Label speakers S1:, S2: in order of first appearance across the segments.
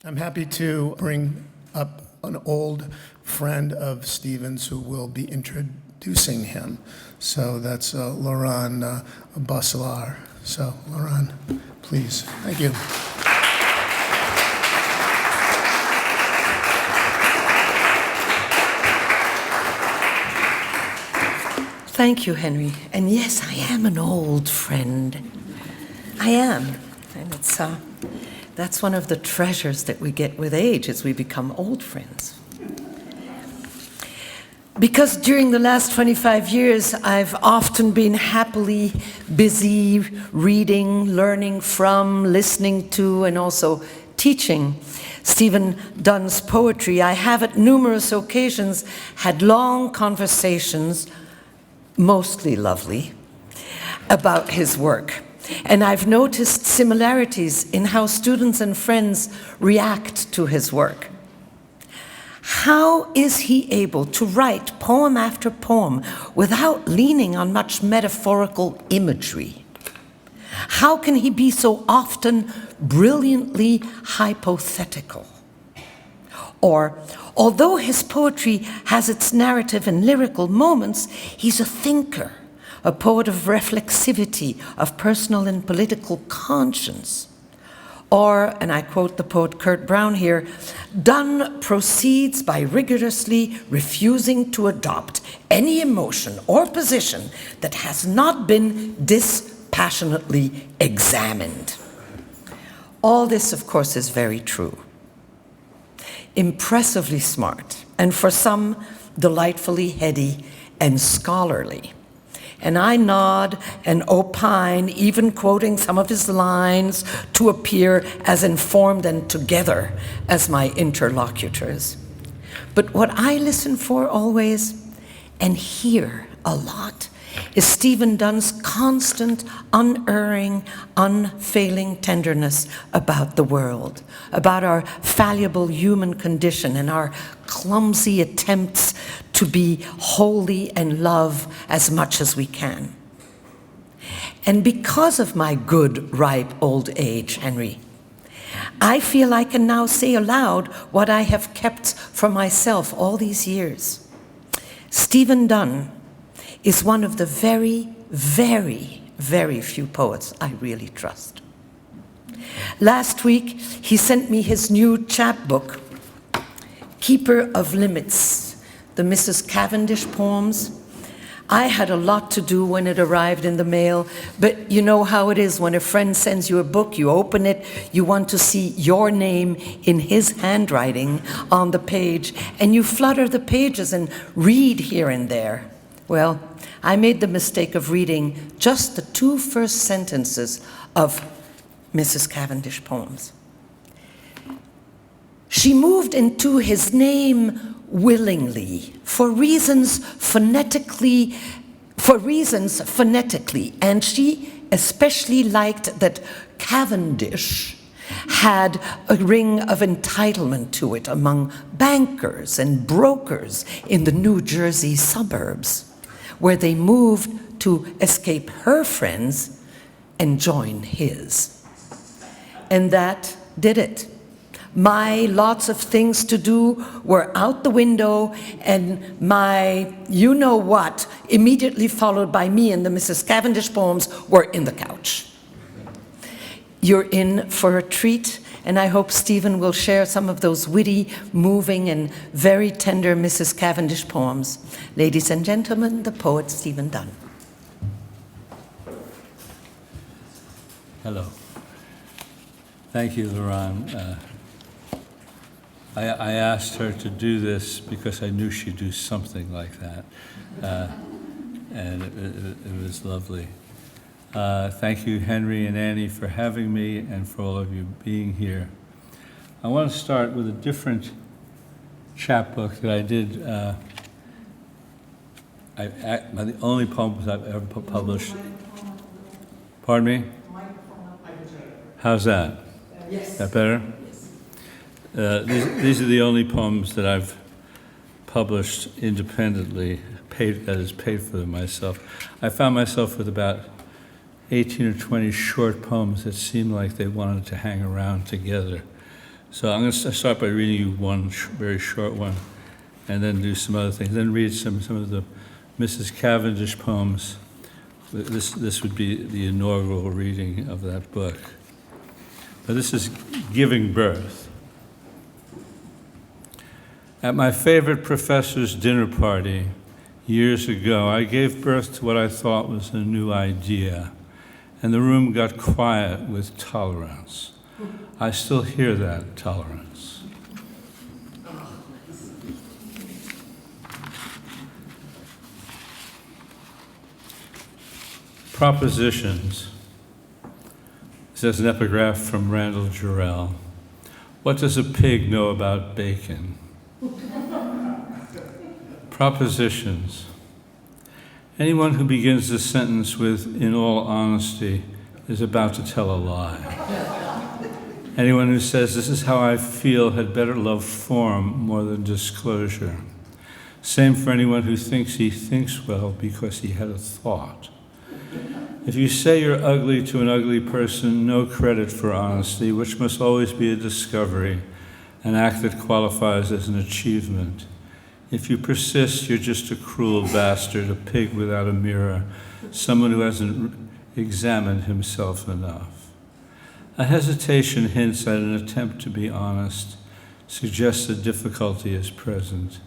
S1: I'm happy to bring up an old friend of Stephen's who will be introducing him. So that's Laurent Basselar. So Laurent, please. Thank you.
S2: Thank you, Henry. And yes, I am an old friend. I am. And that's one of the treasures that we get with age as we become old friends. Because during the last 25 years, I've often been happily busy reading, learning from, listening to, and also teaching Stephen Dunn's poetry. I have at numerous occasions had long conversations, mostly lovely, about his work. And I've noticed similarities in how students and friends react to his work. How is he able to write poem after poem without leaning on much metaphorical imagery? How can he be so often brilliantly hypothetical? Or, although his poetry has its narrative and lyrical moments, he's a thinker, a poet of reflexivity, of personal and political conscience. Or, and I quote the poet Kurt Brown here, Dunn proceeds by rigorously refusing to adopt any emotion or position that has not been dispassionately examined. All this, of course, is very true. Impressively smart, and for some, delightfully heady and scholarly. And I nod and opine, even quoting some of his lines to appear as informed and together as my interlocutors. But what I listen for always, and hear a lot, is Stephen Dunn's constant, unerring, unfailing tenderness about the world, about our fallible human condition and our clumsy attempts to be holy and love as much as we can. And because of my good, ripe old age, Henry, I feel I can now say aloud what I have kept for myself all these years. Stephen Dunn is one of the very, very, very few poets I really trust. Last week, he sent me his new chapbook, Keeper of Limits, the Mrs. Cavendish poems. I had a lot to do when it arrived in the mail, but you know how it is when a friend sends you a book, you open it, you want to see your name in his handwriting on the page, and you flutter the pages and read here and there. Well, I made the mistake of reading just the two first sentences of Mrs. Cavendish poems. She moved into his name willingly, for reasons phonetically, and she especially liked that Cavendish had a ring of entitlement to it among bankers and brokers in the New Jersey suburbs, where they moved to escape her friends and join his. And that did it. My lots of things to do were out the window, and my you-know-what, immediately followed by me and the Mrs. Cavendish poems, were in the couch. You're in for a treat, and I hope Stephen will share some of those witty, moving, and very tender Mrs. Cavendish poems. Ladies and gentlemen, the poet Stephen Dunn.
S3: Hello. Thank you, Laurent. I asked her to do this because I knew she'd do something like that, and it was lovely. Thank you, Henry and Annie, for having me and for all of you being here. I want to start with a different chapbook that I did. The only poems I've ever published. Pardon me? How's that?
S2: Yes.
S3: Is that better? These are the only poems that I've published independently, that is paid for them myself. I found myself with about 18 or 20 short poems that seemed like they wanted to hang around together. So I'm going to start by reading you one very short one, and then do some other things. Then read some of the Mrs. Cavendish poems. This would be the inaugural reading of that book. But this is Giving Birth. At my favorite professor's dinner party years ago, I gave birth to what I thought was a new idea, and the room got quiet with tolerance. I still hear that tolerance. Propositions. This is an epigraph from Randall Jarrell. What does a pig know about bacon? Propositions. Anyone who begins the sentence with, in all honesty, is about to tell a lie. Anyone who says, this is how I feel, had better love form more than disclosure. Same for anyone who thinks he thinks well because he had a thought. If you say you're ugly to an ugly person, no credit for honesty, which must always be a discovery, an act that qualifies as an achievement. If you persist, you're just a cruel bastard, a pig without a mirror, someone who hasn't examined himself enough. A hesitation hints at an attempt to be honest, suggests that difficulty is present.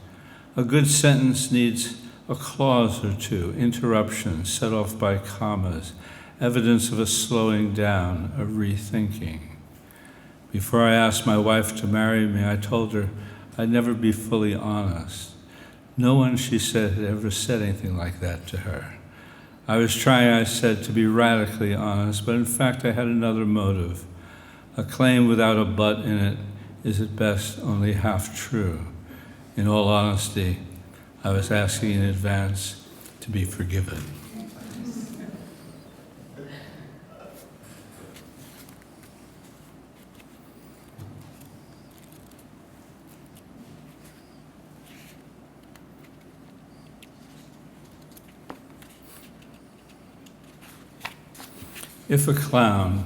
S3: A good sentence needs a clause or two, interruptions set off by commas, evidence of a slowing down, a rethinking. Before I asked my wife to marry me, I told her I'd never be fully honest. No one, she said, had ever said anything like that to her. I was trying, I said, to be radically honest, but in fact I had another motive. A claim without a but in it is at best only half true. In all honesty, I was asking in advance to be forgiven. If a clown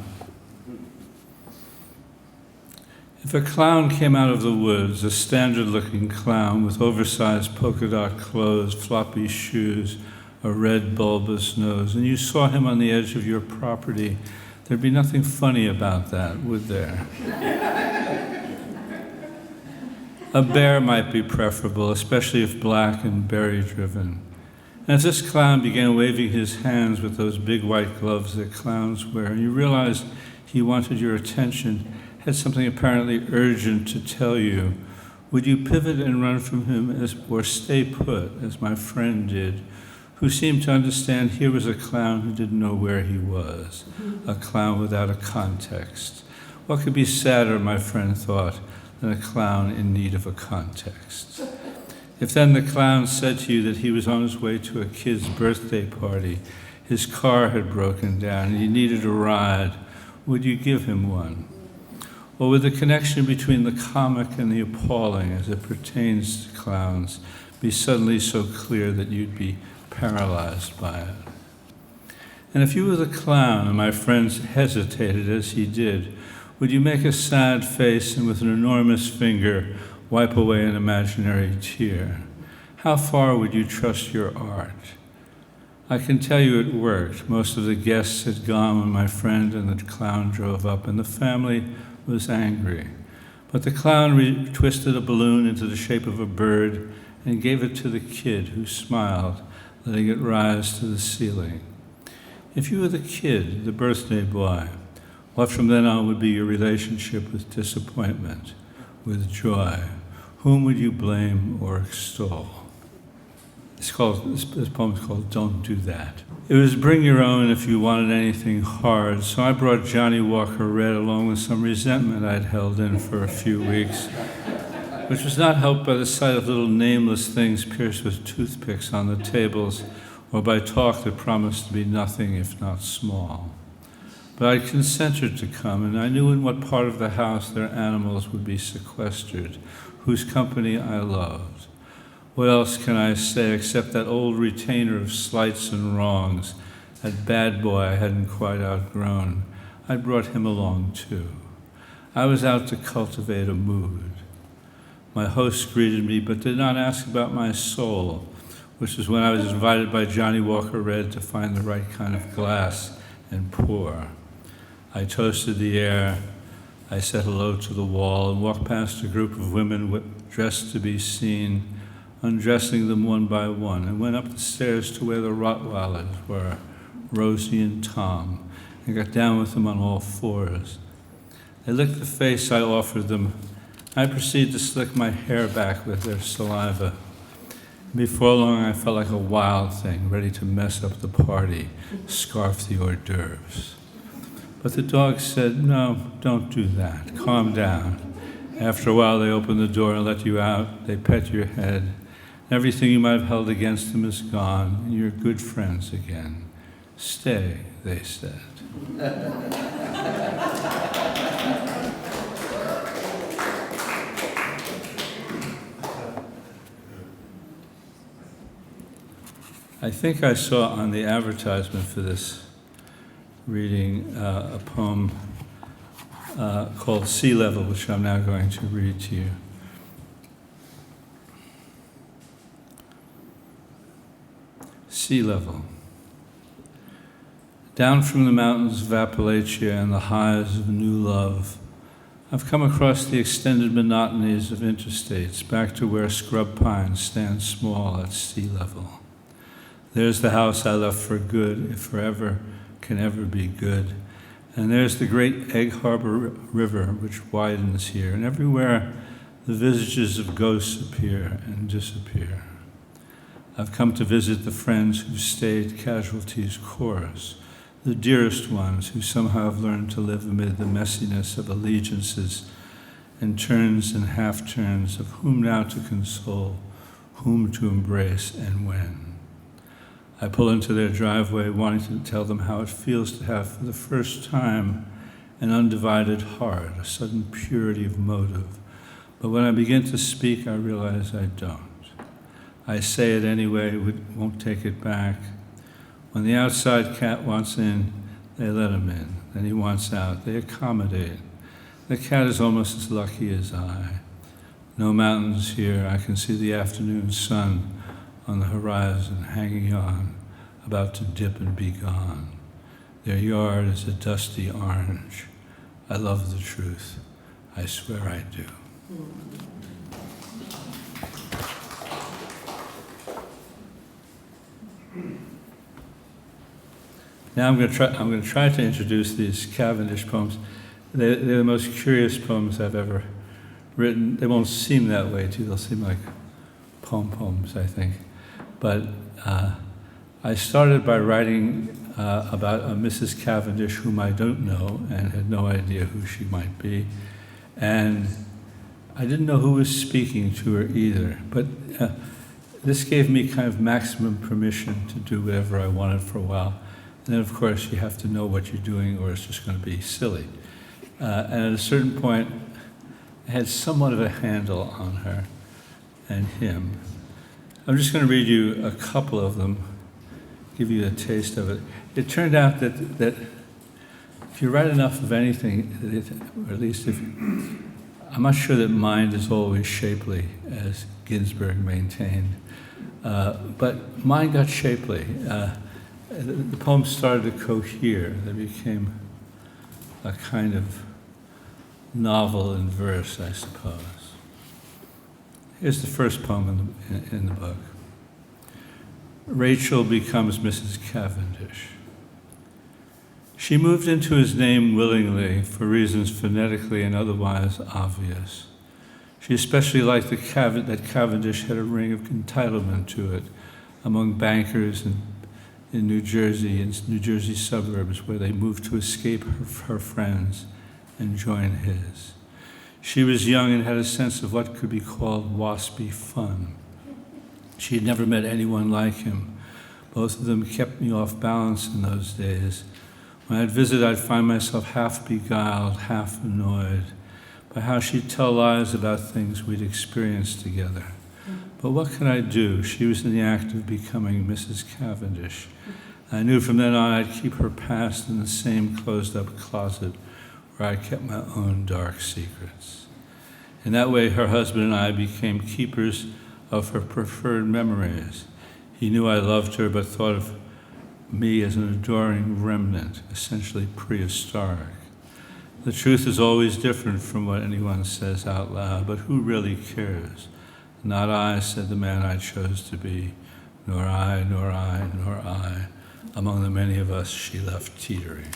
S3: came out of the woods, a standard-looking clown with oversized polka dot clothes, floppy shoes, a red bulbous nose, and you saw him on the edge of your property, there'd be nothing funny about that, would there? A bear might be preferable, especially if black and berry-driven. And as this clown began waving his hands with those big white gloves that clowns wear, and you realized he wanted your attention, had something apparently urgent to tell you, would you pivot and run from him or stay put, as my friend did, who seemed to understand here was a clown who didn't know where he was, a clown without a context. What could be sadder, my friend thought, than a clown in need of a context? If then the clown said to you that he was on his way to a kid's birthday party, his car had broken down, and he needed a ride, would you give him one? Or would the connection between the comic and the appalling as it pertains to clowns be suddenly so clear that you'd be paralyzed by it? And if you were the clown and my friends hesitated as he did, would you make a sad face and with an enormous finger wipe away an imaginary tear? How far would you trust your art? I can tell you it worked. Most of the guests had gone when my friend and the clown drove up, and the family was angry. But the clown twisted a balloon into the shape of a bird and gave it to the kid, who smiled, letting it rise to the ceiling. If you were the kid, the birthday boy, what from then on would be your relationship with disappointment, with joy? Whom would you blame or extol? This poem is called Don't Do That. It was bring your own if you wanted anything hard, so I brought Johnny Walker Red along with some resentment I'd held in for a few weeks, which was not helped by the sight of little nameless things pierced with toothpicks on the tables, or by talk that promised to be nothing if not small. But I consented to come, and I knew in what part of the house their animals would be sequestered, whose company I loved. What else can I say except that old retainer of slights and wrongs, that bad boy I hadn't quite outgrown? I brought him along too. I was out to cultivate a mood. My host greeted me, but did not ask about my soul, which was when I was invited by Johnny Walker Red to find the right kind of glass and pour. I toasted the air, I said hello to the wall, and walked past a group of women dressed to be seen, undressing them one by one, and went up the stairs to where the Rottweilers were, Rosie and Tom, and got down with them on all fours. They licked the face I offered them. I proceeded to slick my hair back with their saliva. Before long, I felt like a wild thing, ready to mess up the party, scarf the hors d'oeuvres. But the dogs said, no, don't do that. Calm down. After a while, they open the door and let you out. They pet your head. Everything you might have held against them is gone, and you're good friends again. Stay, they said. I think I saw on the advertisement for this reading a poem called Sea Level, which I'm now going to read to you. Sea level. Down from the mountains of Appalachia and the highs of new love, I've come across the extended monotonies of interstates back to where scrub pines stand small at sea level. There's the house I left for good, if forever can ever be good. And there's the great Egg Harbor River, which widens here, and everywhere the visages of ghosts appear and disappear. I've come to visit the friends who've stayed casualties' chorus, the dearest ones who somehow have learned to live amid the messiness of allegiances and turns and half-turns of whom now to console, whom to embrace, and when. I pull into their driveway wanting to tell them how it feels to have for the first time an undivided heart, a sudden purity of motive. But when I begin to speak, I realize I don't. I say it anyway, won't take it back. When the outside cat wants in, they let him in. Then he wants out. They accommodate. The cat is almost as lucky as I. No mountains here. I can see the afternoon sun on the horizon, hanging on, about to dip and be gone. Their yard is a dusty orange. I love the truth. I swear I do. Now I'm going to try to introduce these Cavendish poems. They're the most curious poems I've ever written. They won't seem that way to you. They'll seem like poems, I think. But I started by writing about a Mrs. Cavendish whom I don't know and had no idea who she might be. And I didn't know who was speaking to her either. But this gave me kind of maximum permission to do whatever I wanted for a while. And then, of course, you have to know what you're doing or it's just going to be silly. And at a certain point, I had somewhat of a handle on her and him. I'm just going to read you a couple of them, give you a taste of it. It turned out that if you write enough of anything, or at least if, I'm not sure that mind is always shapely, as Ginsberg maintained, but mine got shapely. The poem started to cohere. They became a kind of novel in verse, I suppose. Here's the first poem in the book. Rachel becomes Mrs. Cavendish. She moved into his name willingly for reasons phonetically and otherwise obvious. She especially liked that Cavendish had a ring of entitlement to it among bankers in New Jersey suburbs where they moved to escape her friends and join his. She was young and had a sense of what could be called waspy fun. She had never met anyone like him. Both of them kept me off balance in those days. When I'd visit, I'd find myself half beguiled, half annoyed by how she'd tell lies about things we'd experienced together. But what could I do? She was in the act of becoming Mrs. Cavendish. I knew from then on I'd keep her past in the same closed-up closet where I kept my own dark secrets. In that way, her husband and I became keepers of her preferred memories. He knew I loved her, but thought of me as an adoring remnant, essentially prehistoric. The truth is always different from what anyone says out loud, but who really cares? Not I, said the man I chose to be, nor I, nor I, nor I, among the many of us she left teetering.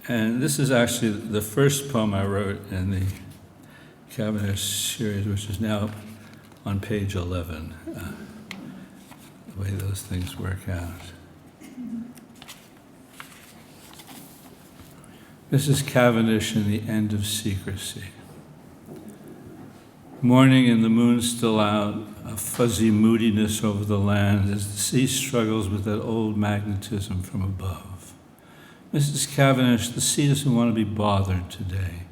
S3: And this is actually the first poem I wrote in the Cavendish series, which is now on page 11, the way those things work out. Mrs. Cavendish in the End of Secrecy. Morning and the moon still out, a fuzzy moodiness over the land as the sea struggles with that old magnetism from above. Mrs. Cavendish, the sea doesn't want to be bothered today.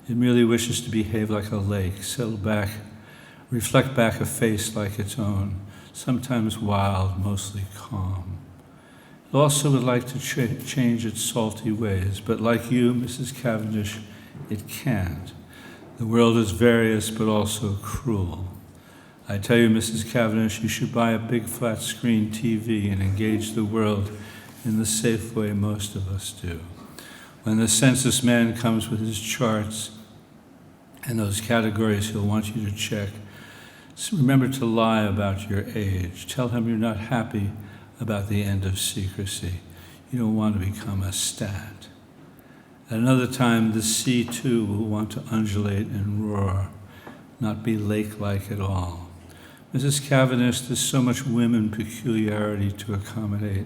S3: It merely wishes to behave like a lake, settle back, reflect back a face like its own, sometimes wild, mostly calm. It also would like to change its salty ways, but like you, Mrs. Cavendish, it can't. The world is various, but also cruel. I tell you, Mrs. Cavendish, you should buy a big flat screen TV and engage the world in the safe way most of us do. When the census man comes with his charts and those categories he'll want you to check, so remember to lie about your age. Tell him you're not happy about the end of secrecy. You don't want to become a stat. At another time, the sea too will want to undulate and roar, not be lake-like at all. Mrs. Cavendish, there's so much women peculiarity to accommodate.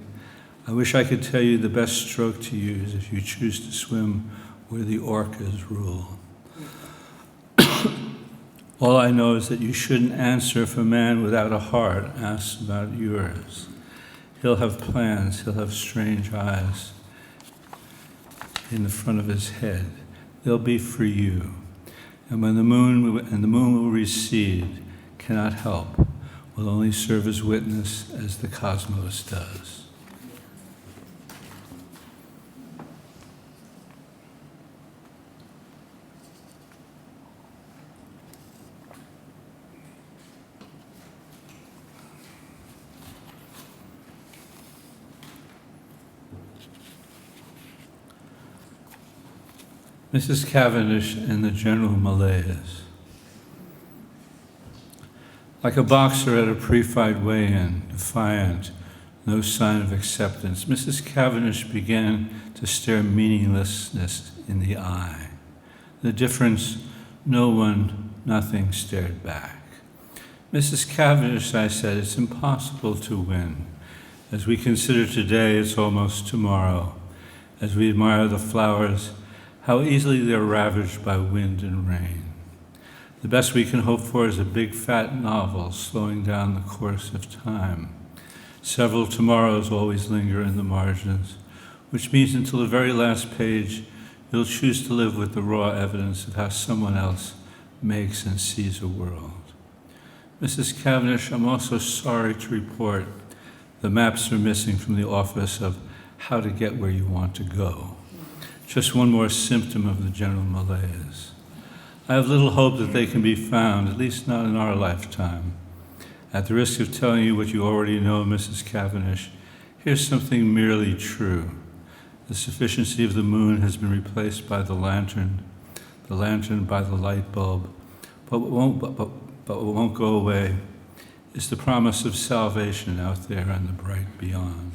S3: I wish I could tell you the best stroke to use if you choose to swim where the orcas rule. All I know is that you shouldn't answer if a man without a heart asks about yours. He'll have plans, he'll have strange eyes in the front of his head. They'll be for you. And when the moon will recede, cannot help, will only serve as witness as the cosmos does. Mrs. Cavendish and the general malaise. Like a boxer at a pre-fight weigh-in, defiant, no sign of acceptance, Mrs. Cavendish began to stare meaninglessness in the eye. The difference, no one, nothing stared back. Mrs. Cavendish, I said, it's impossible to win. As we consider today, it's almost tomorrow. As we admire the flowers, how easily they're ravaged by wind and rain. The best we can hope for is a big fat novel slowing down the course of time. Several tomorrows always linger in the margins, which means until the very last page, you'll choose to live with the raw evidence of how someone else makes and sees a world. Mrs. Cavendish, I'm also sorry to report the maps are missing from the office of how to get where you want to go. Just one more symptom of the general malaise. I have little hope that they can be found, at least not in our lifetime. At the risk of telling you what you already know, Mrs. Cavendish, here's something merely true. The sufficiency of the moon has been replaced by the lantern by the light bulb, but what won't go away is the promise of salvation out there in the bright beyond.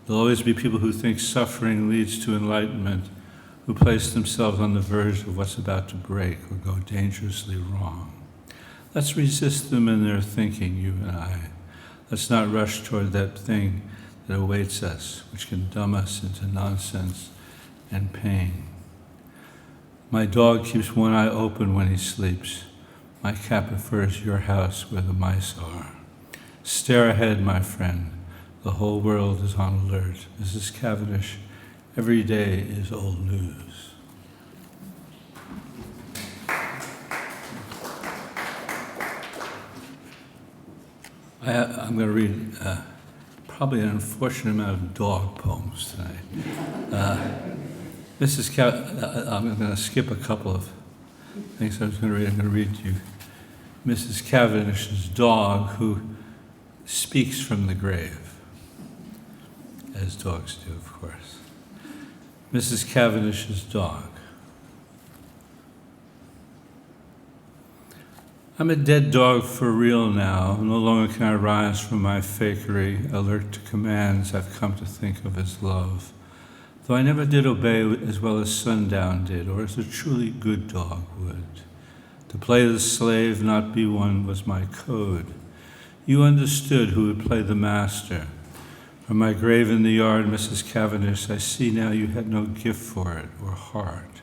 S3: There'll always be people who think suffering leads to enlightenment, who place themselves on the verge of what's about to break or go dangerously wrong. Let's resist them in their thinking, you and I. Let's not rush toward that thing that awaits us, which can dumb us into nonsense and pain. My dog keeps one eye open when he sleeps. My cat prefers your house where the mice are. Stare ahead, my friend. The whole world is on alert. Mrs. Cavendish, every day is old news. I'm going to read a probably an unfortunate amount of dog poems tonight. I'm going to skip a couple of things I was going to read. I'm going to read to you Mrs. Cavendish's dog, who speaks from the grave, as dogs do, of course. Mrs. Cavendish's dog. I'm a dead dog for real now. No longer can I rise from my fakery, alert to commands I've come to think of as love. Though I never did obey as well as Sundown did, or as a truly good dog would. To play the slave, not be one, was my code. You understood who would play the master. From my grave in the yard, Mrs. Cavendish, I see now you had no gift for it or heart.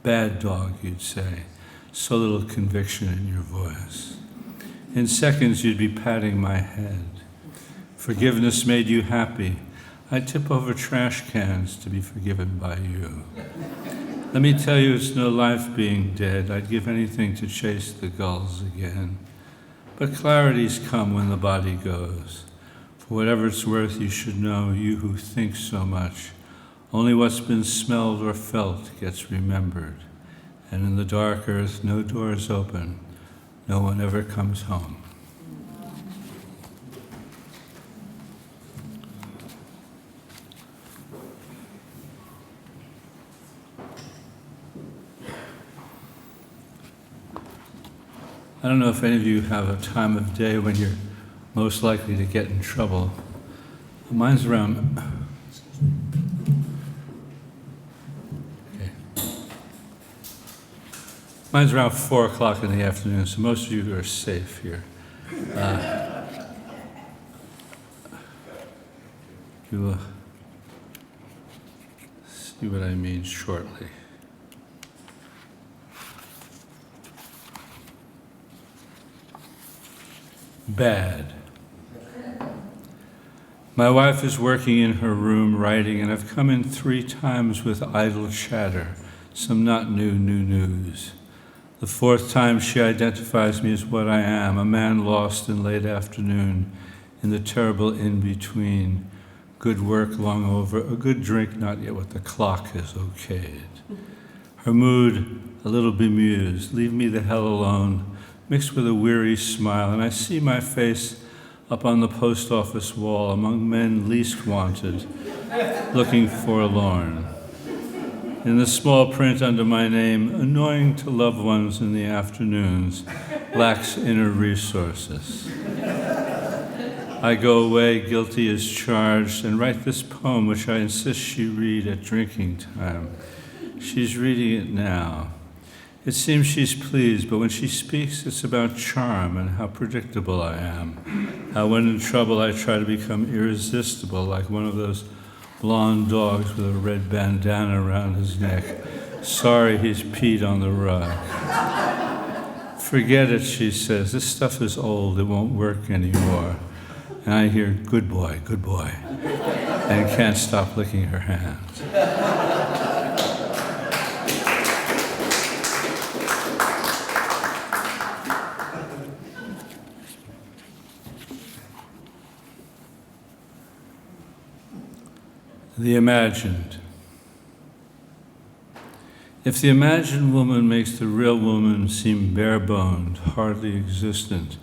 S3: Bad dog, you'd say. So little conviction in your voice. In seconds, you'd be patting my head. Forgiveness made you happy. I'd tip over trash cans to be forgiven by you. Let me tell you, it's no life being dead. I'd give anything to chase the gulls again. But clarities come when the body goes. For whatever it's worth, you should know, you who think so much, only what's been smelled or felt gets remembered. And in the dark earth, no doors open. No one ever comes home. I don't know if any of you have a time of day when you're most likely to get in trouble. Mine's around... Mine's around 4 o'clock in the afternoon, so most of you are safe here. You will see what I mean shortly. Bad. My wife is working in her room writing, and I've come in 3 times with idle chatter, some not new news. The 4th time she identifies me as what I am, a man lost in late afternoon, in the terrible in-between, good work long over, a good drink not yet what the clock has okayed. Her mood, a little bemused, leave me the hell alone, mixed with a weary smile, and I see my face up on the post office wall among men least wanted, looking forlorn. In the small print under my name, annoying to loved ones in the afternoons, lacks inner resources. I go away guilty as charged and write this poem which I insist she read at drinking time. She's reading it now. It seems she's pleased, but when she speaks, it's about charm and how predictable I am. How when in trouble I try to become irresistible, like one of those blonde dogs with a red bandana around his neck. Sorry he's peed on the rug. Forget it, she says. This stuff is old. It won't work anymore. And I hear, good boy, and can't stop licking her hands. The imagined. If the imagined woman makes the real woman seem bare-boned, hardly existent,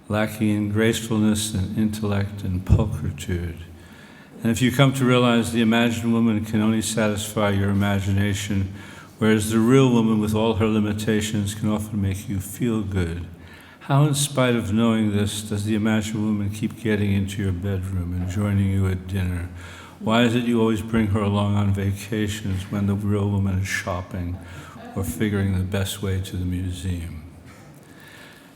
S3: lacking in gracefulness and intellect and pulchritude, and if you come to realize the imagined woman can only satisfy your imagination, whereas the real woman with all her limitations can often make you feel good, how in spite of knowing this does the imagined woman keep getting into your bedroom and joining you at dinner? Why is it you always bring her along on vacations when the real woman is shopping or figuring the best way to the museum?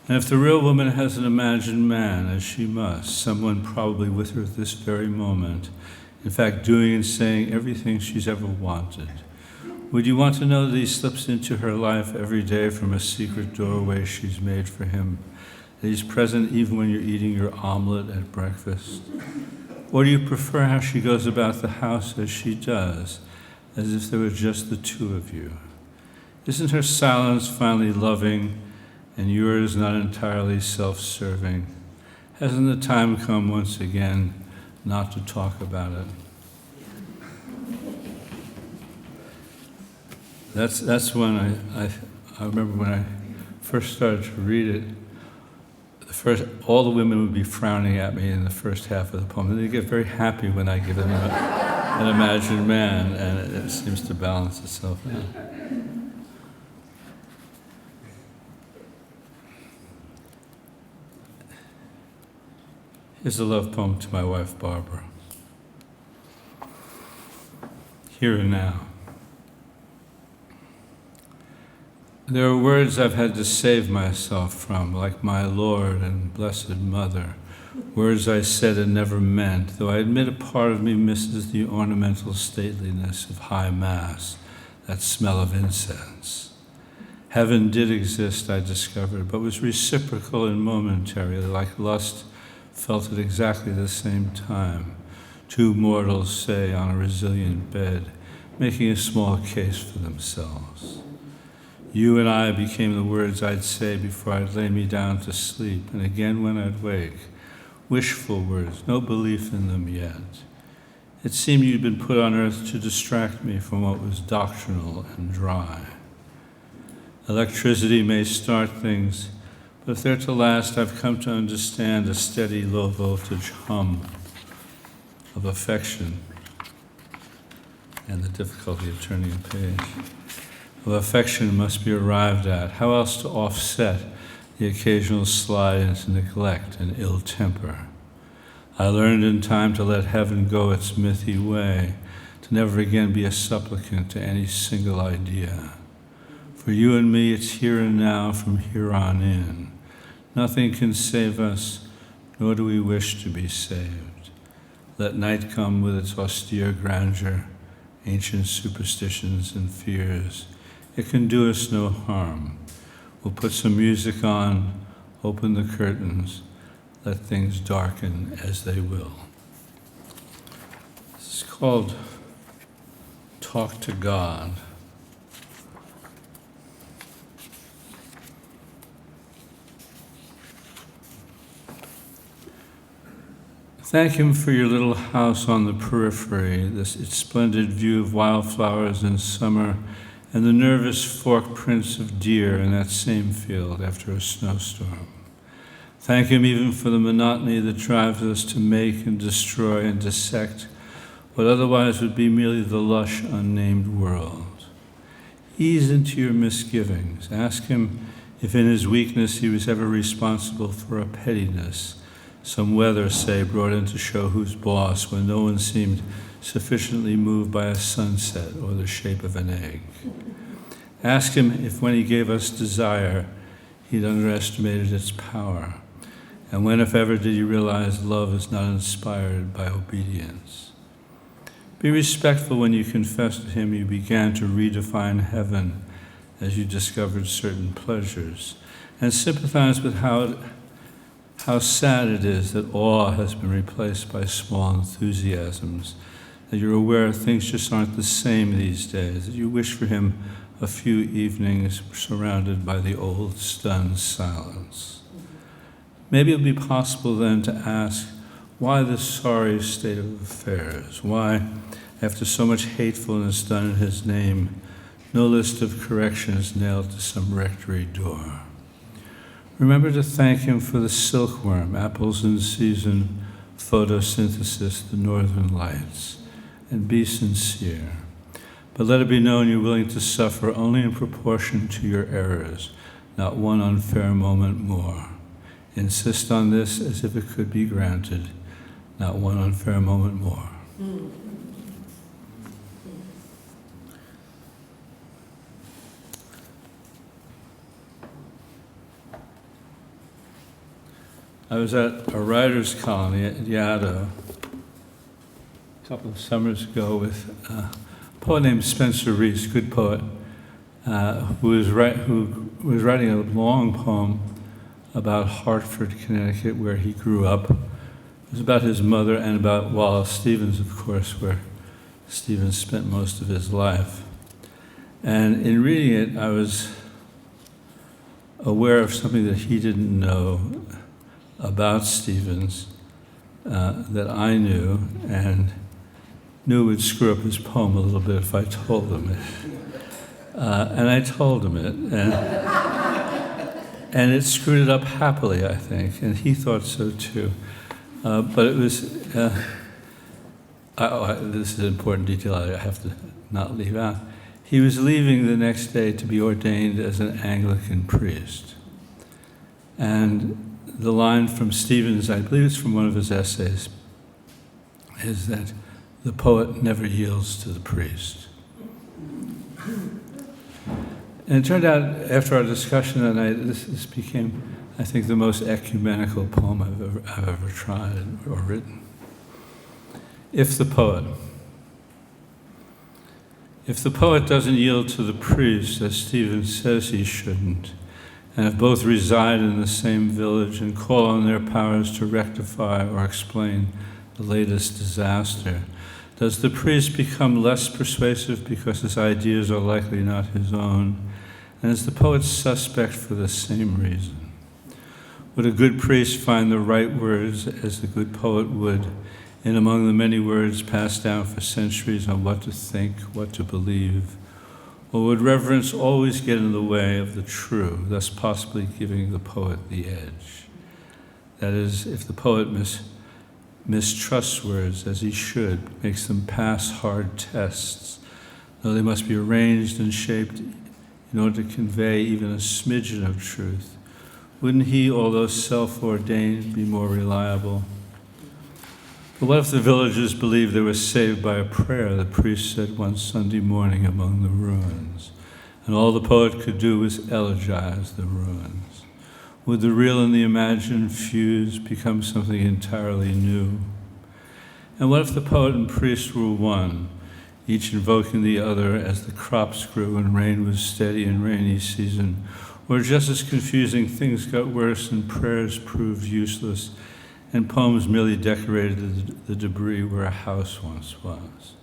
S3: And if the real woman has an imagined man, as she must, someone probably with her at this very moment, in fact doing and saying everything she's ever wanted, would you want to know that he slips into her life every day from a secret doorway she's made for him, that he's present even when you're eating your omelet at breakfast? Or do you prefer how she goes about the house as she does, as if there were just the two of you? Isn't her silence finally loving and yours not entirely self-serving? Hasn't the time come once again, not to talk about it. That's when I remember when I first started to read it. All the women would be frowning at me in the first half of the poem, and they get very happy when I give them an imagined man, and it seems to balance itself out. Here's a love poem to my wife, Barbara. Here and now. There are words I've had to save myself from, like my Lord and Blessed Mother, words I said and never meant, though I admit a part of me misses the ornamental stateliness of high mass, that smell of incense. Heaven did exist, I discovered, but was reciprocal and momentary, like lust felt at exactly the same time. Two mortals, say, on a resilient bed, making a small case for themselves. You and I became the words I'd say before I'd lay me down to sleep, and again when I'd wake. Wishful words, no belief in them yet. It seemed you'd been put on earth to distract me from what was doctrinal and dry. Electricity may start things, but if they're to last, I've come to understand a steady, low-voltage hum of affection and the difficulty of turning a page. Of affection must be arrived at. How else to offset the occasional slide into neglect and ill temper? I learned in time to let heaven go its mithy way, to never again be a supplicant to any single idea. For you and me, it's here and now from here on in. Nothing can save us, nor do we wish to be saved. Let night come with its austere grandeur, ancient superstitions and fears. It can do us no harm. We'll put some music on, open the curtains, let things darken as they will. It's called Talk to God. Thank him for your little house on the periphery, its splendid view of wildflowers in summer, and the nervous fork prints of deer in that same field after a snowstorm. Thank him even for the monotony that drives us to make and destroy and dissect what otherwise would be merely the lush, unnamed world. Ease into your misgivings. Ask him if in his weakness he was ever responsible for a pettiness, some weather, say, brought in to show who's boss when no one seemed sufficiently moved by a sunset or the shape of an egg. Ask him if when he gave us desire, he'd underestimated its power. And when, if ever, did you realize love is not inspired by obedience? Be respectful when you confess to him you began to redefine heaven as you discovered certain pleasures, and sympathize with how sad it is that awe has been replaced by small enthusiasms, that you're aware things just aren't the same these days, that you wish for him a few evenings surrounded by the old stunned silence. Maybe it'll be possible then to ask, why this sorry state of affairs? Why, after so much hatefulness done in his name, no list of corrections nailed to some rectory door? Remember to thank him for the silkworm, apples in season, photosynthesis, the northern lights, and be sincere. But let it be known you're willing to suffer only in proportion to your errors, not one unfair moment more. Insist on this as if it could be granted, not one unfair moment more. I was at a writer's colony at Yaddo a couple of summers ago with a poet named Spencer Reese, good poet, who was writing a long poem about Hartford, Connecticut, where he grew up. It was about his mother and about Wallace Stevens, of course, where Stevens spent most of his life. And in reading it, I was aware of something that he didn't know about Stevens, that I knew, and knew would screw up his poem a little bit if I told him it. And I told him it, and it screwed it up happily, I think, and he thought so too. But it was, this is an important detail I have to not leave out. He was leaving the next day to be ordained as an Anglican priest. And the line from Stephen's, I believe it's from one of his essays, is that the poet never yields to the priest. And it turned out, after our discussion that night, this became, I think, the most ecumenical poem I've ever tried or written. If the poet doesn't yield to the priest, as Stephen says he shouldn't, and if both reside in the same village and call on their powers to rectify or explain the latest disaster, does the priest become less persuasive because his ideas are likely not his own, and is the poet suspect for the same reason? Would a good priest find the right words as the good poet would, in among the many words passed down for centuries on what to think, what to believe? Or would reverence always get in the way of the true, thus possibly giving the poet the edge? That is, if the poet mistrusts words as he should, makes them pass hard tests, though they must be arranged and shaped in order to convey even a smidgen of truth, wouldn't he, although self-ordained, be more reliable? But what if the villagers believed they were saved by a prayer the priest said one Sunday morning among the ruins, and all the poet could do was elegize the ruins? Would the real and the imagined fuse, become something entirely new? And what if the poet and priest were one, each invoking the other as the crops grew and rain was steady in rainy season, or just as confusing, things got worse and prayers proved useless, and poems merely decorated the debris where a house once was?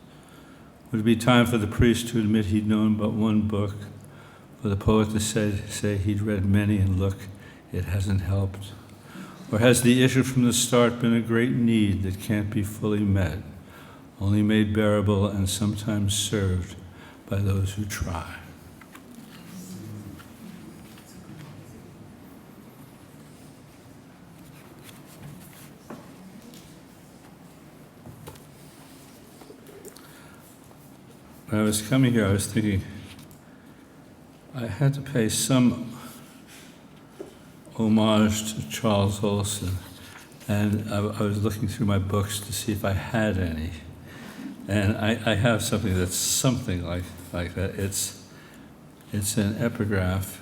S3: Would it be time for the priest to admit he'd known but one book, for the poet to say he'd read many and look, it hasn't helped? Or has the issue from the start been a great need that can't be fully met, only made bearable and sometimes served by those who try? When I was coming here, I was thinking I had to pay some homage to Charles Olson, and I was looking through my books to see if I had any. And I have something that's something like that. It's an epigraph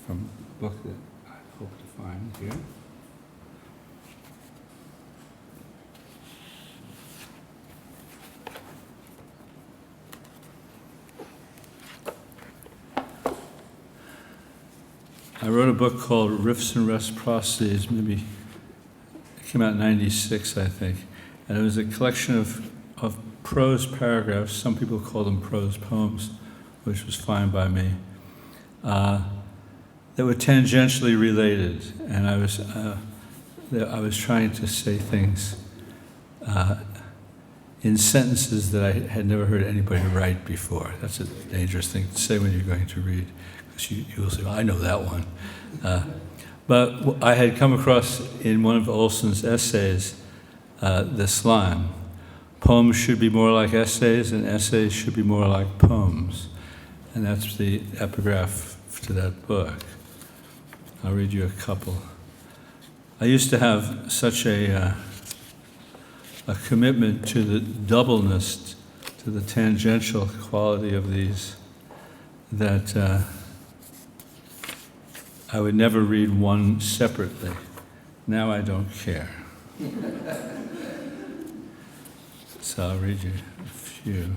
S3: from a book that I hope to find here. I wrote a book called Riffs and Reciprocities, maybe it came out in '96, I think. And it was a collection of prose paragraphs, some people call them prose poems, which was fine by me, that were tangentially related. And I was trying to say things in sentences that I had never heard anybody write before. That's a dangerous thing to say when you're going to read, because you will say, well, I know that one. But I had come across in one of Olson's essays this line: poems should be more like essays, and essays should be more like poems. And that's the epigraph to that book. I'll read you a couple. I used to have such a commitment to the doubleness, to the tangential quality of these, that I would never read one separately. Now I don't care. So I'll read you a few.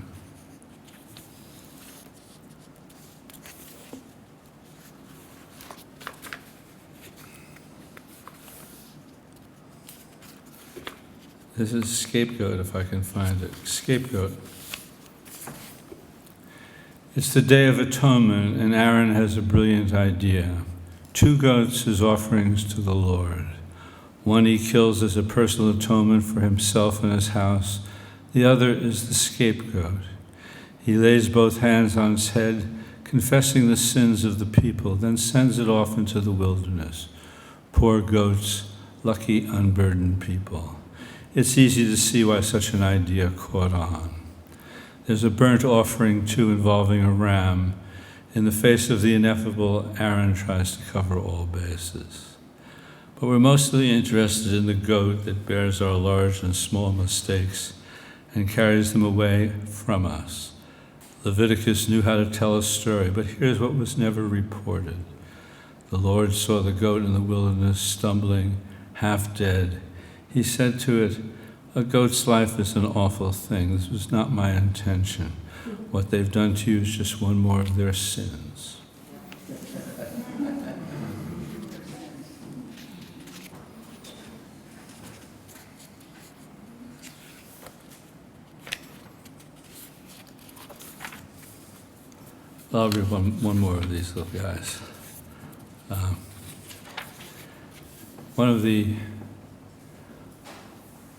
S3: This is Scapegoat, if I can find it. Scapegoat. It's the Day of Atonement, and Aaron has a brilliant idea. 2 goats as offerings to the Lord. One he kills as a personal atonement for himself and his house. The other is the scapegoat. He lays both hands on its head, confessing the sins of the people, then sends it off into the wilderness. Poor goats, lucky unburdened people. It's easy to see why such an idea caught on. There's a burnt offering, too, involving a ram. In the face of the ineffable, Aaron tries to cover all bases. But we're mostly interested in the goat that bears our large and small mistakes and carries them away from us. Leviticus knew how to tell a story, but here's what was never reported. The Lord saw the goat in the wilderness stumbling, half dead. He said to it, "A goat's life is an awful thing. This was not my intention. What they've done to you is just one more of their sins." I'll read one more of these little guys. One of the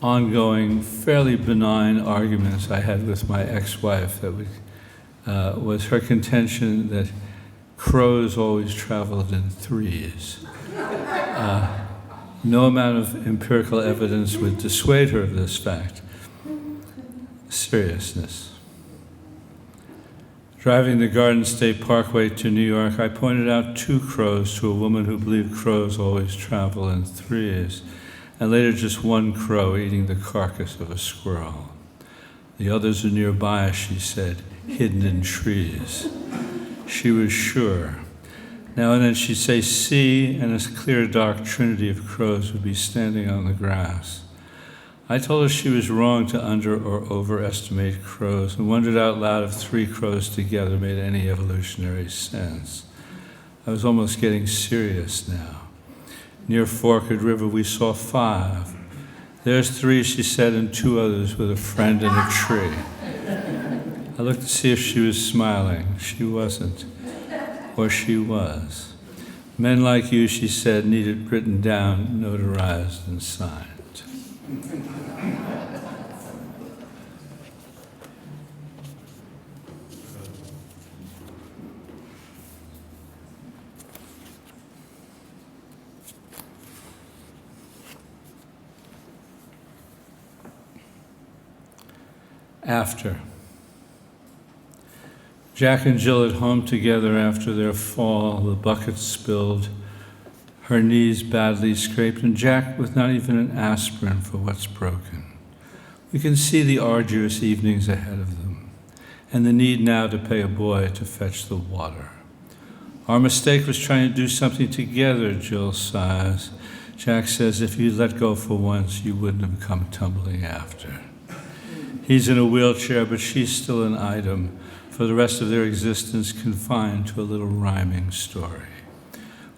S3: ongoing, fairly benign arguments I had with my ex-wife was her contention that crows always traveled in threes. No amount of empirical evidence would dissuade her of this fact. Seriousness. Driving the Garden State Parkway to New York, I pointed out 2 crows to a woman who believed crows always travel in threes, and later just 1 crow eating the carcass of a squirrel. The others are nearby, she said, hidden in trees. She was sure. Now and then she'd say see, and a clear dark trinity of crows would be standing on the grass. I told her she was wrong to under or overestimate crows, and wondered out loud if 3 crows together made any evolutionary sense. I was almost getting serious now. Near Forked River, we saw 5. There's 3, she said, and 2 others with a friend in a tree. I looked to see if she was smiling. She wasn't. Or she was. Men like you, she said, need it written down, notarized, and signed. After. Jack and Jill at home together after their fall, the bucket spilled, her knees badly scraped, and Jack with not even an aspirin for what's broken. We can see the arduous evenings ahead of them, and the need now to pay a boy to fetch the water. Our mistake was trying to do something together, Jill sighs. Jack says if you'd let go for once, you wouldn't have come tumbling after. He's in a wheelchair, but she's still an item, for the rest of their existence confined to a little rhyming story.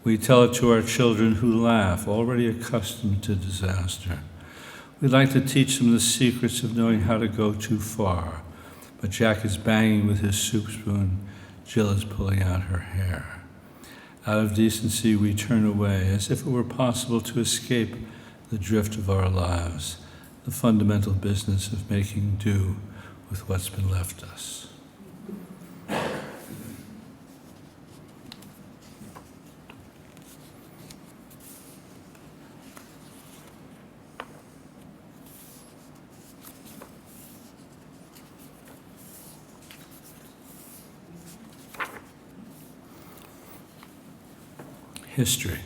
S3: We tell it to our children who laugh, already accustomed to disaster. We'd like to teach them the secrets of knowing how to go too far, but Jack is banging with his soup spoon, Jill is pulling out her hair. Out of decency, we turn away, as if it were possible to escape the drift of our lives, the fundamental business of making do with what's been left us. History.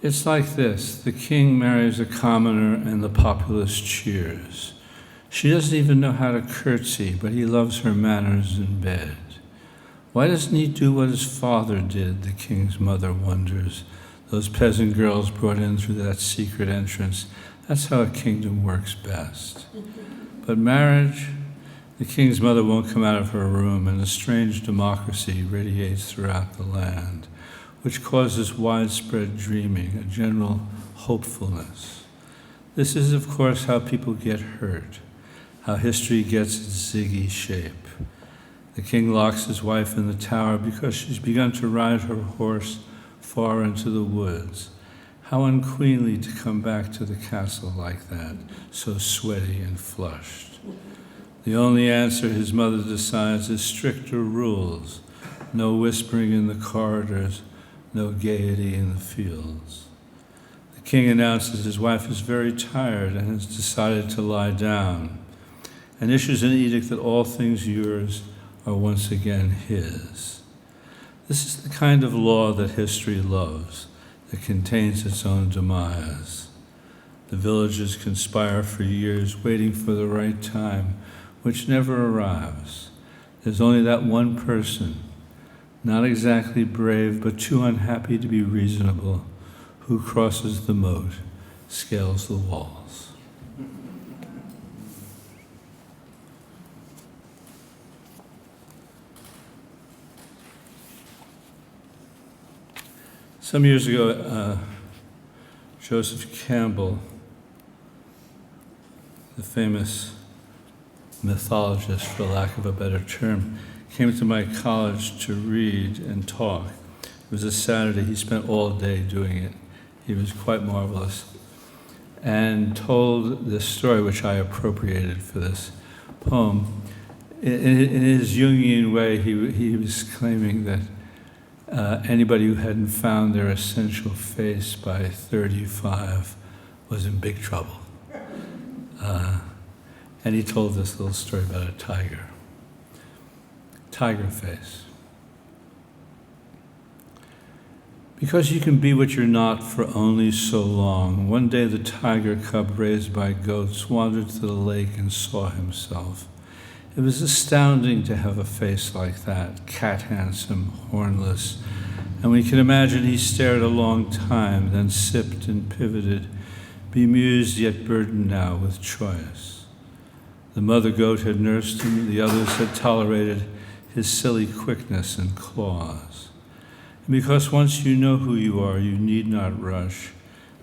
S3: It's like this. The king marries a commoner and the populace cheers. She doesn't even know how to curtsy, but he loves her manners in bed. Why doesn't he do what his father did, the king's mother wonders. Those peasant girls brought in through that secret entrance. That's how a kingdom works best. But marriage, the king's mother won't come out of her room, and a strange democracy radiates throughout the land, which causes widespread dreaming, a general hopefulness. This is, of course, how people get hurt, how history gets its ziggy shape. The king locks his wife in the tower because she's begun to ride her horse far into the woods, How unqueenly to come back to the castle like that, so sweaty and flushed. The only answer his mother decides is stricter rules. No whispering in the corridors, no gaiety in the fields. The king announces his wife is very tired and has decided to lie down, and issues an edict that all things yours are once again his. This is the kind of law that history loves, that contains its own demise. The villagers conspire for years, waiting for the right time, which never arrives. There's only that one person, not exactly brave, but too unhappy to be reasonable, who crosses the moat, scales the walls. Some years ago, Joseph Campbell, the famous mythologist, for lack of a better term, came to my college to read and talk. It was a Saturday. He spent all day doing it. He was quite marvelous, and told this story, which I appropriated for this poem. In his Jungian way, he was claiming that anybody who hadn't found their essential face by 35 was in big trouble. And he told this little story about a tiger. Tiger face. Because you can be what you're not for only so long. One day the tiger cub raised by goats wandered to the lake and saw himself. It was astounding to have a face like that, cat-handsome, hornless. And we can imagine he stared a long time, then sipped and pivoted, bemused yet burdened now with choice. The mother goat had nursed him, the others had tolerated his silly quickness and claws. And because once you know who you are, you need not rush,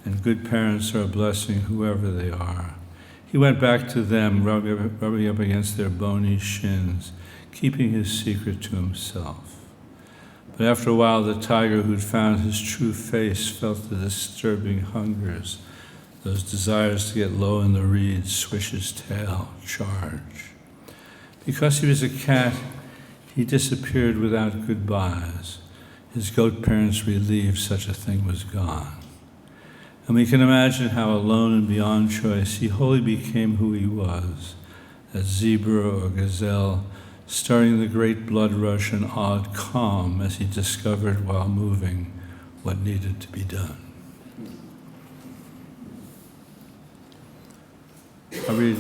S3: and good parents are a blessing whoever they are. He went back to them, rubbing up against their bony shins, keeping his secret to himself. But after a while, the tiger who'd found his true face felt the disturbing hungers, those desires to get low in the reeds, swish his tail, charge. Because he was a cat, he disappeared without goodbyes. His goat parents relieved such a thing was gone. And we can imagine how alone and beyond choice he wholly became who he was, that zebra or gazelle, starting the great blood rush and odd calm as he discovered while moving what needed to be done. I'll read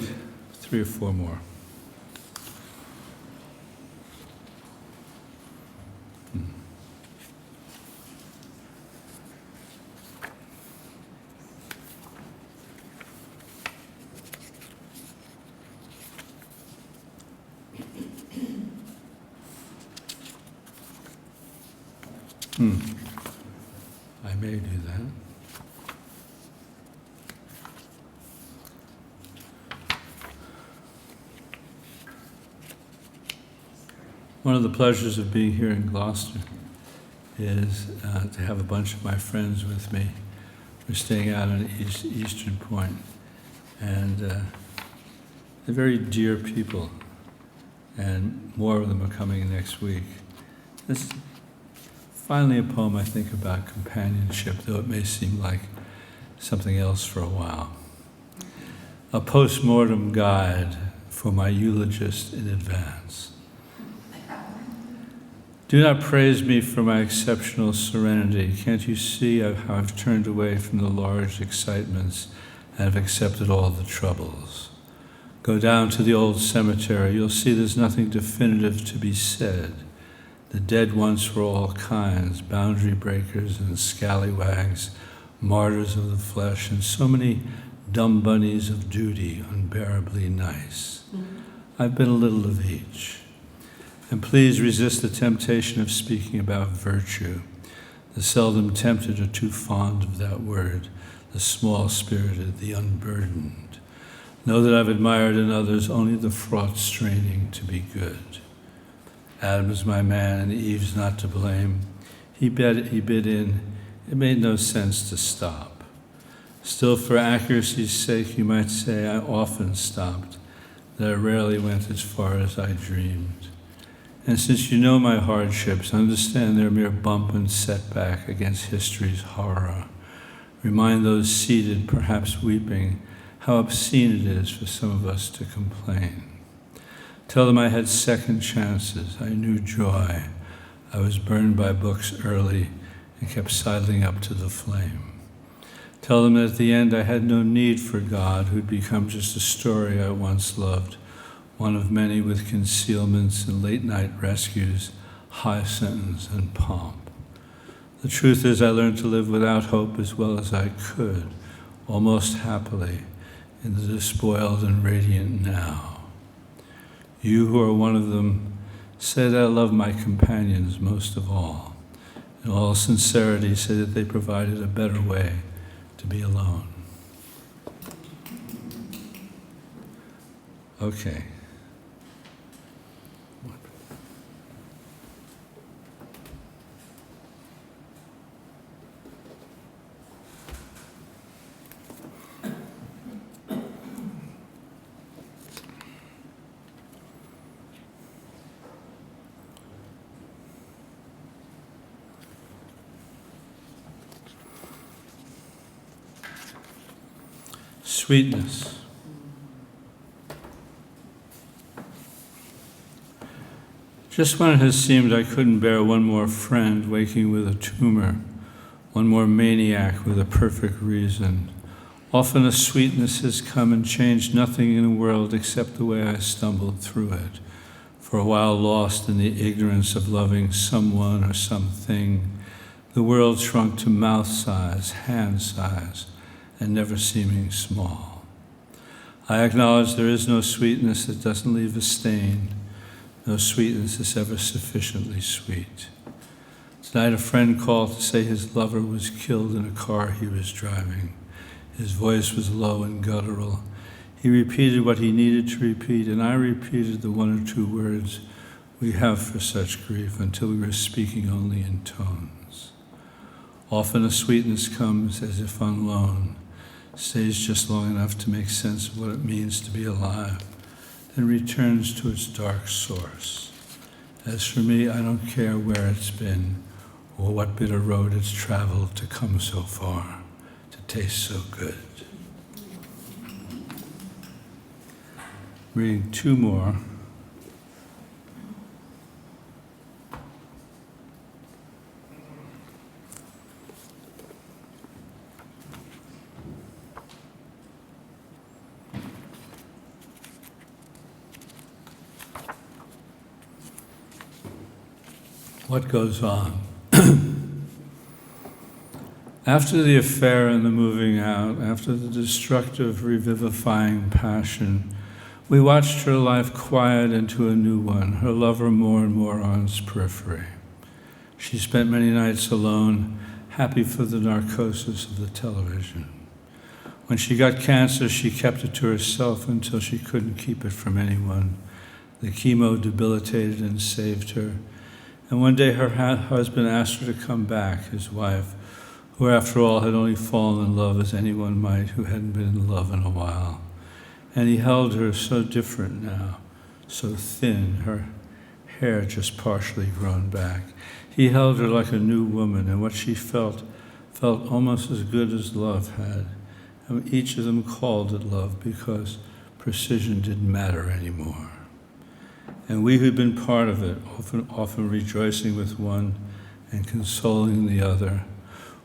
S3: 3 or 4 more. I may do that. One of the pleasures of being here in Gloucester is to have a bunch of my friends with me. We're staying out on Eastern Point, and they're very dear people, and more of them are coming next week. This is finally a poem I think about companionship, though it may seem like something else for a while. A post-mortem guide for my eulogist in advance. Do not praise me for my exceptional serenity. Can't you see how I've turned away from the large excitements and have accepted all the troubles? Go down to the old cemetery. You'll see there's nothing definitive to be said. The dead once were all kinds, boundary breakers and scallywags, martyrs of the flesh, and so many dumb bunnies of duty, unbearably nice. I've been a little of each. And please resist the temptation of speaking about virtue. The seldom tempted are too fond of that word, the small-spirited, the unburdened. Know that I've admired in others only the fraught straining to be good. Adam's my man and Eve's not to blame. He bid in. It made no sense to stop. Still, for accuracy's sake, you might say I often stopped, that I rarely went as far as I dreamed. And since you know my hardships, understand they're a mere bump and setback against history's horror. Remind those seated, perhaps weeping, how obscene it is for some of us to complain. Tell them I had second chances, I knew joy. I was burned by books early and kept sidling up to the flame. Tell them that at the end I had no need for God, who'd become just a story I once loved, one of many with concealments and late-night rescues, high sentence and pomp. The truth is I learned to live without hope as well as I could, almost happily, in the despoiled and radiant now. You who are one of them, say that I love my companions most of all. In all sincerity, say that they provided a better way to be alone. Okay. Sweetness. Just when it has seemed I couldn't bear one more friend waking with a tumor, one more maniac with a perfect reason, often a sweetness has come and changed nothing in the world except the way I stumbled through it, for a while lost in the ignorance of loving someone or something. The world shrunk to mouth size, hand size, and never seeming small. I acknowledge there is no sweetness that doesn't leave a stain, no sweetness is ever sufficiently sweet. Tonight a friend called to say his lover was killed in a car he was driving. His voice was low and guttural. He repeated what he needed to repeat, and I repeated the one or two words we have for such grief until we were speaking only in tones. Often a sweetness comes as if on loan, stays just long enough to make sense of what it means to be alive, then returns to its dark source. As for me, I don't care where it's been or what bitter road it's traveled to come so far, to taste so good. Reading two more. What goes on? After the affair and the moving out, after the destructive, revivifying passion, we watched her life quiet into a new one, her lover more and more on its periphery. She spent many nights alone, happy for the narcosis of the television. When she got cancer, she kept it to herself until she couldn't keep it from anyone. The chemo debilitated and saved her. And one day her husband asked her to come back, his wife, who after all had only fallen in love as anyone might who hadn't been in love in a while. And he held her so different now, so thin, her hair just partially grown back. He held her like a new woman, and what she felt almost as good as love had. And each of them called it love because precision didn't matter anymore. And we who'd been part of it, often rejoicing with one and consoling the other,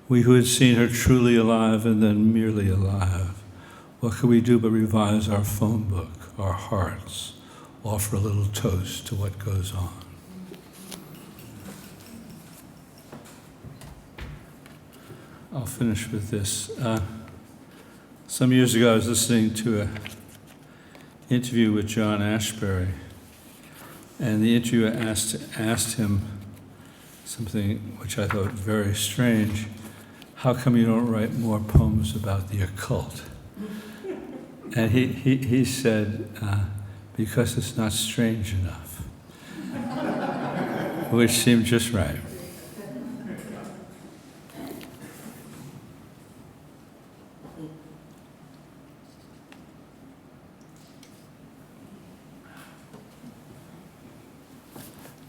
S3: we who had seen her truly alive and then merely alive, what could we do but revise our phone book, our hearts, offer a little toast to what goes on? I'll finish with this. Some years ago, I was listening to an interview with John Ashbery, and the interviewer asked him something which I thought very strange. How come you don't write more poems about the occult? And he said, because it's not strange enough, which seemed just right.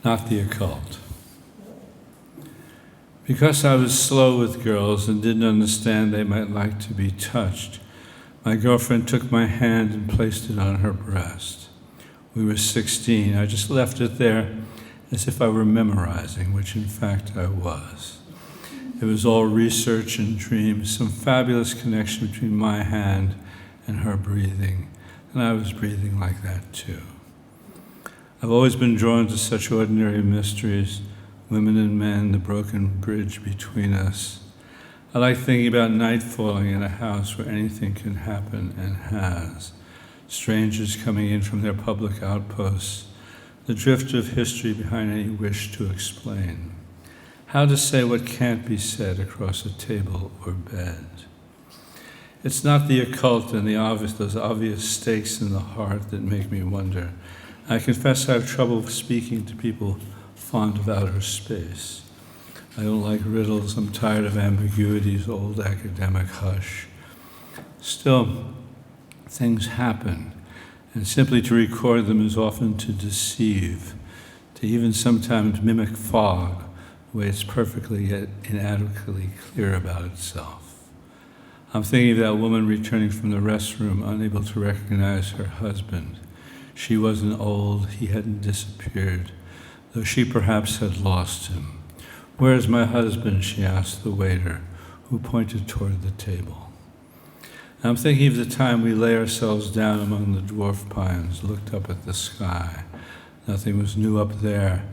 S3: not the occult. Because I was slow with girls and didn't understand they might like to be touched, my girlfriend took my hand and placed it on her breast. We were 16. I just left it there as if I were memorizing, which in fact I was. It was all research and dreams, some fabulous connection between my hand and her breathing, and I was breathing like that too. I've always been drawn to such ordinary mysteries, women and men, the broken bridge between us. I like thinking about night falling in a house where anything can happen and has. Strangers coming in from their public outposts, the drift of history behind any wish to explain. How to say what can't be said across a table or bed. It's not the occult and those obvious stakes in the heart that make me wonder. I confess I have trouble speaking to people fond of outer space. I don't like riddles. I'm tired of ambiguities, old academic hush. Still, things happen, and simply to record them is often to deceive, to even sometimes mimic fog, the way it's perfectly yet inadequately clear about itself. I'm thinking of that woman returning from the restroom, unable to recognize her husband. She wasn't old, he hadn't disappeared, though she perhaps had lost him. "Where is my husband?" she asked the waiter, who pointed toward the table. I'm thinking of the time we lay ourselves down among the dwarf pines, looked up at the sky. Nothing was new up there,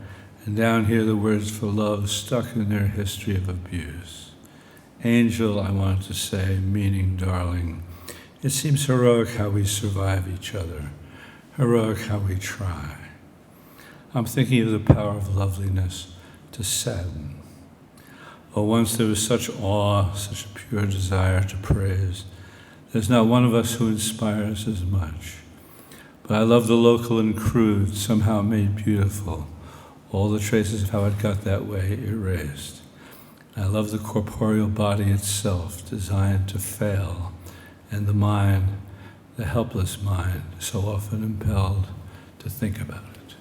S3: and down here the words for love stuck in their history of abuse. Angel, I wanted to say, meaning darling. It seems heroic how we survive each other, heroic how we try. I'm thinking of the power of loveliness to sadden. Oh, once there was such awe, such a pure desire to praise. There's not one of us who inspires as much. But I love the local and crude, somehow made beautiful, all the traces of how it got that way erased. I love the corporeal body itself, designed to fail, and the mind, the helpless mind, so often impelled to think about it.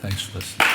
S3: Thanks for listening.